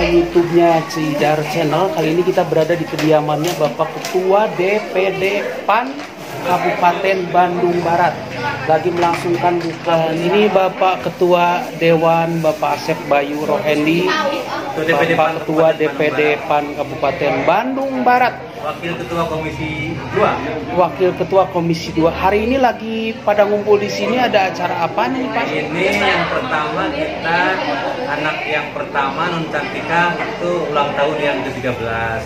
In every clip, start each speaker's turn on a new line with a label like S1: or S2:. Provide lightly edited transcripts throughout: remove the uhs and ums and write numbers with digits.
S1: YouTube-nya Cidar Channel. Kali ini kita berada di kediamannya Bapak Ketua DPD PAN Kabupaten Bandung Barat. Lagi melangsungkan bukaan ini Bapak Ketua Dewan Bapak Asep Bayu Rohendi, Bapak Ketua DPD PAN Kabupaten Bandung Barat.
S2: Wakil Ketua Komisi 2.
S1: Wakil Ketua Komisi 2. Hari ini lagi pada ngumpul di sini, ada acara apa nih Pak?
S2: Ini yang pertama kita anak yang pertama Non Cantika itu ulang tahun yang ke-13.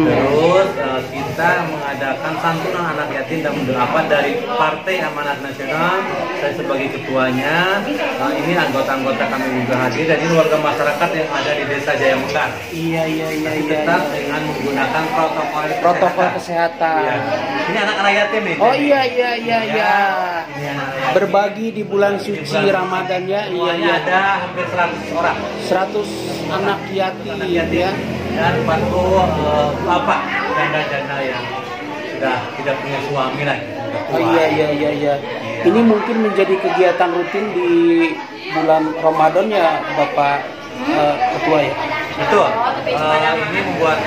S2: Terus kita mengadakan santunan anak yatim dan mendoakan dari Partai Amanat Nasional. Saya sebagai ketuanya. Ini anggota-anggota kami juga hadir dan ini warga masyarakat yang ada di Desa Jaya Mekar.
S1: Iya.
S2: Tetap dengan menggunakan
S1: protokol kesehatan.
S2: Ya. Ini anak-anak yatim nih.
S1: Oh iya. Berbagi di bulan suci Ramadan ya.
S2: Iya. Ada hampir 100 orang.
S1: 100 anak yatim ya.
S2: Dan bantu bapak janda-janda yang sudah tidak punya suami lagi.
S1: Oh iya. Ini mungkin menjadi kegiatan rutin di bulan Ramadan ya Bapak Ketua ya.
S2: Betul. Ini membuat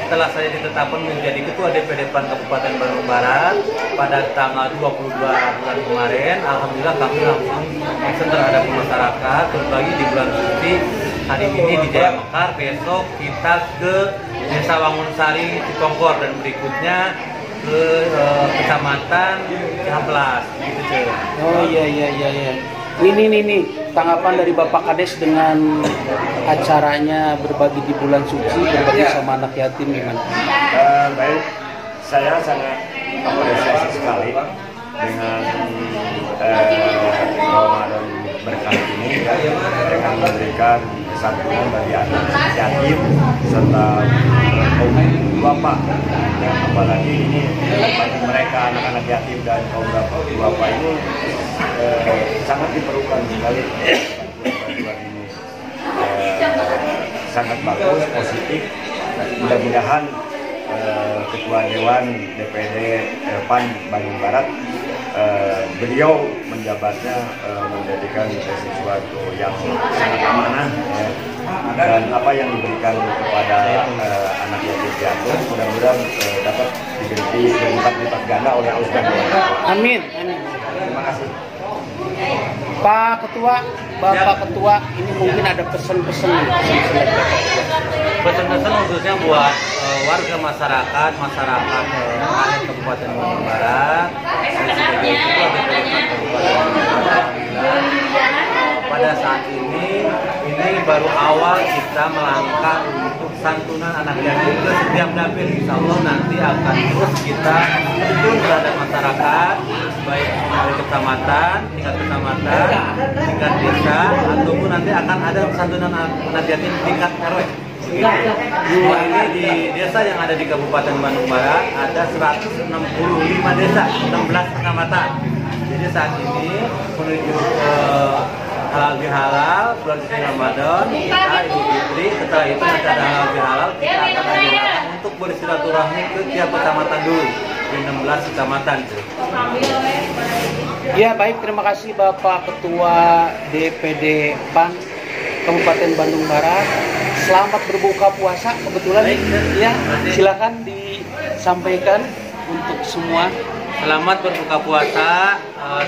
S2: setelah saya ditetapkan menjadi Ketua DPD PAN Kabupaten Bandung Barat pada tanggal 22 bulan kemarin, alhamdulillah kami langsung action terhadap masyarakat, berbagi di bulan suci. Hari ini di Jaya Mekar, besok kita ke Desa Wangunsari Cipongkor dan berikutnya ke Kecamatan Cihampelas gitu cuy.
S1: Oh iya. Ini tanggapan dari Bapak Kades dengan acaranya berbagi di bulan suci, berbagi sama anak yatim gimana?
S3: Baik, saya sangat apresiasi sekali dengan Ramadan berkah ini dengan memberikan santunan bagi anak yatim serta kaum duafa, dan apalagi ini bagi mereka anak-anak yatim dan kaum duafa ini sangat diperlukan sekali. Bantuan ini sangat bagus, positif. Mudah-mudahan Ketua Dewan DPD PAN Bandung Barat beliau menjabatnya menjadikan sesuatu yang sangat amanah dan apa yang diberikan kepada anak yatim piatu mudah-mudahan dapat diganti berlipat-lipat ganda oleh Allah Subhanahu wa Ta'ala.
S1: Amin.
S3: Terima kasih.
S1: Pak Ketua, Bapak Ketua, ini mungkin ada pesan-pesan
S2: khususnya buat warga masyarakat Kabupaten Bandung Barat. Pada saat ini baru awal kita melangkah untuk santunan anak yatim ke setiap dapil. Insya Allah nanti akan terus kita mendukung terhadap masyarakat, baik dari kecamatan, tingkat kecamatan, tingkat desa, ataupun nanti akan ada santunan anak yatim tingkat RW. Ini di desa yang ada di Kabupaten Bandung Barat ada 165 desa, 16 kecamatan. Jadi saat ini menuju halal bihalal bulan suci Ramadan, kita Idul Fitri, setelah itu nanti ada halal bihalal, kita akan ada untuk bersilaturahmi ke tiap kecamatan dulu di 16 kecamatan.
S1: Ya baik, terima kasih Bapak Ketua DPD PAN Kabupaten Bandung Barat. Selamat berbuka puasa kebetulan ya. Silakan disampaikan untuk semua.
S2: Selamat berbuka puasa.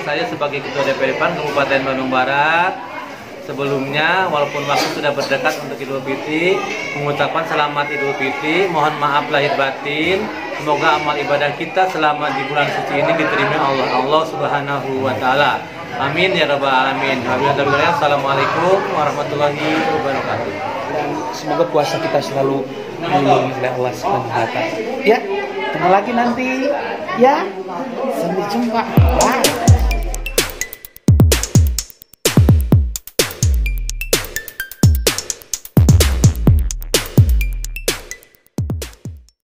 S2: Saya sebagai Ketua DPD PAN Kabupaten Bandung Barat, sebelumnya walaupun waktu sudah berdekat untuk Idul Fitri, mengucapkan selamat Idul Fitri. Mohon maaf lahir batin. Semoga amal ibadah kita selama di bulan suci ini diterima Allah Subhanahu wa Ta'ala. Amin ya rabbal alamin. Assalamualaikum warahmatullahi wabarakatuh.
S1: Dan semoga puasa kita selalu dilindungi oleh Allah Subhanahu wa Ta'ala. Ya, ketemu lagi nanti. Ya, sampai jumpa. Bye.